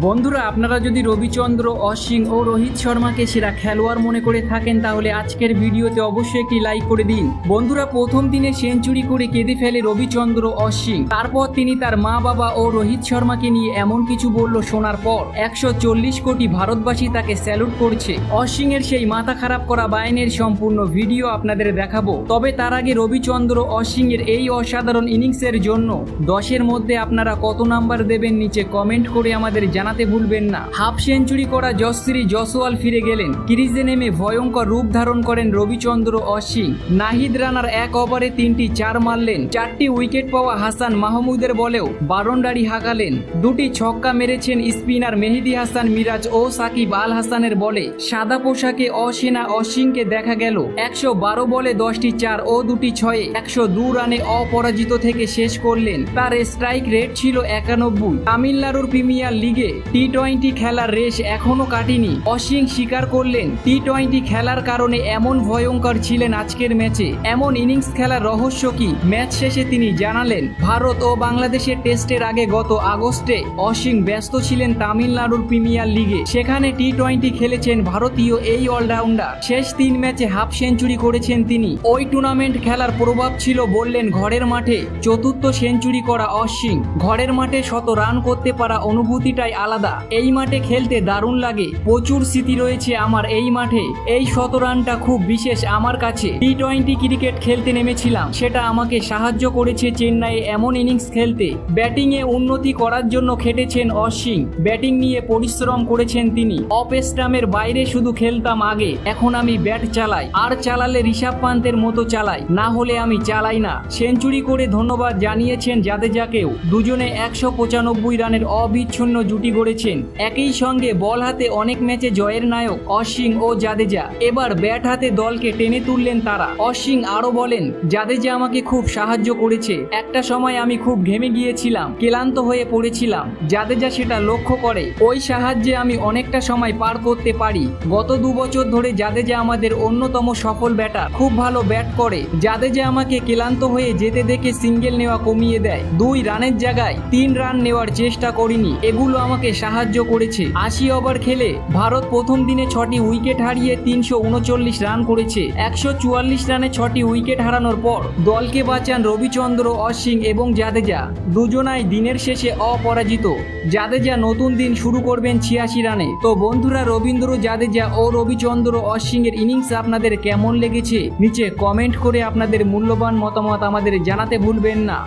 বন্ধুরা, আপনারা যদি রবিচন্দ্র অশ্বিন ও রোহিত শর্মাকে সেরা খেলোয়াড় মনে করে থাকেন তাহলে আজকের ভিডিওতে অবশ্যই একটি লাইক করে দিন। বন্ধুরা, প্রথম দিনে সেঞ্চুরি করে কেঁদে ফেলে রবিচন্দ্র অশ্বিন। তারপর তিনি তার মা বাবা ও রোহিত শর্মাকে নিয়ে এমন কিছু বলল শোনার পর 140 কোটি ভারতবাসী তাকে স্যালুট করছে। অশ্বিনের সেই মাথা খারাপ করা বায়ানের সম্পূর্ণ ভিডিও আপনাদের দেখাবো। তবে তার আগে রবিচন্দ্র অশ্বিনের এই অসাধারণ ইনিংসের জন্য 10-এর মধ্যে আপনারা কত নাম্বার দেবেন নিচে কমেন্ট করে আমাদের জানাতে ভুলবেন না। হাফ সেঞ্চুরি করা যশস্বী জয়সওয়াল ফিরে গেলেন। ক্রিজে নেমে ভয়ঙ্কর রূপ ধারণ করেন রবিচন্দ্র অশ্বিন। নাহিদ রানার এক ওভারে 3টি 4 মারলেন। 4টি উইকেট পাওয়া হাসান মাহমুদের বলেও বারন্ডারি হাঁকালেন। 2টি ছক্কা মেরেছেন স্পিনার মেহেদী হাসান মিরাজ ও সাকিব আল হাসানের বলে। সাদা পোশাকে অসেনা অশ্বিনকে দেখা গেল 112 বলে 10টি 4 ও 2টি 6-এ 102 রানে অপরাজিত থেকে শেষ করলেন। তার স্ট্রাইক রেট ছিল 91। তামিলনাড়ুর প্রিমিয়ার লিগে টি-20 খেলার রেশ এখনো কাটেনি। অশ্বিন স্বীকার করলেন টি-20 খেলার কারণে এমন ভয়ঙ্কর ছিলেন আজকের ম্যাচে। এমন ইনিংস খেলার রহস্য কি ম্যাচ শেষে তিনি জানালেন। ভারত ও বাংলাদেশের টেস্টের আগে গত আগস্টে অশ্বিন ব্যস্ত ছিলেন তামিলনাড়ুর প্রিমিয়ার লিগে। সেখানে টি-20 খেলেছেন ভারতীয় এই অলরাউন্ডার। শেষ 3 ম্যাচে হাফ সেঞ্চুরি করেছেন তিনি। ওই টুর্নামেন্ট খেলার প্রভাব ছিল বললেন। ঘরের মাঠে চতুর্থ সেঞ্চুরি করা অশ্বিন। ঘরের মাঠে শত রান করতে পারা অনুভূতিটাই আলাদা। এই মাঠে খেলতে দারুণ লাগে। প্রচুর স্মৃতি রয়েছে আমার এই মাঠে। এই 100 রানটা খুব বিশেষ আমার কাছে। টি-20 ক্রিকেট খেলতে নেমেছিলাম, সেটা আমাকে সাহায্য করেছে চেন্নাইয়ে এমন ইনিংস খেলতে। ব্যাটিংয়ে উন্নতি করার জন্য খেটেছেন অশ্বিন। ব্যাটিং নিয়ে পরিশ্রম করেছেন তিনি। অফ স্টাম্পের বাইরে শুধু খেলতাম আগে, এখন আমি ব্যাট চালাই। আর চালালে ঋষভ পান্তের মতো চালাই, না হলে আমি চালাই না। সেঞ্চুরি করে ধন্যবাদ জানিয়েছেন জাদেজাকেও। দুজনে 195 রানের অবিচ্ছিন্ন জুটি গড়েছেন। একই সঙ্গে বল হাতে অনেক ম্যাচে জয়ের নায়ক অশ্বিন ও জাদেজা। এবার ব্যাট হাতে দলকে টেনে তুললেন তারা। অশ্বিন আরো বলেন, জাদেজা আমাকে খুব সাহায্য করেছে। একটা সময় আমি খুব ঘেমে গিয়েছিলাম, ক্লান্ত হয়ে পড়েছিলাম। জাদেজা সেটা লক্ষ্য করে। ওই সাহায্যে আমি অনেকটা সময় পার করতে পারি। গত 2 বছর ধরে জাদেজা আমাদের অন্যতম সফল ব্যাটার। খুব ভালো ব্যাট করে। জাদেজা আমাকে ক্লান্ত হয়ে যেতে দেখে সিঙ্গেল নেওয়া কমিয়ে দেয়। 2 রানের জায়গায় 3 রান নেওয়ার চেষ্টা করিনি। এগুলো আমাকে সাহায্য করেছে। 80 ওভার খেলে ভারত প্রথম দিনে 6টি উইকেট হারিয়ে 339 রান করেছে। 144 রানে 6টি উইকেট হারানোর পর দলকে বাঁচান রবিচন্দ্র অশ্বিন এবং জাদেজা। দুজনাই দিনের শেষে অপরাজিত। জাদেজা নতুন দিন শুরু করবেন 86 রানে। তো বন্ধুরা, রবীন্দ্র জাদেজা ও রবিচন্দ্র অশ্বিনের ইনিংস আপনাদের কেমন লেগেছে নিচে কমেন্ট করে আপনাদের মূল্যবান মতামত আমাদের জানাতে ভুলবেন না।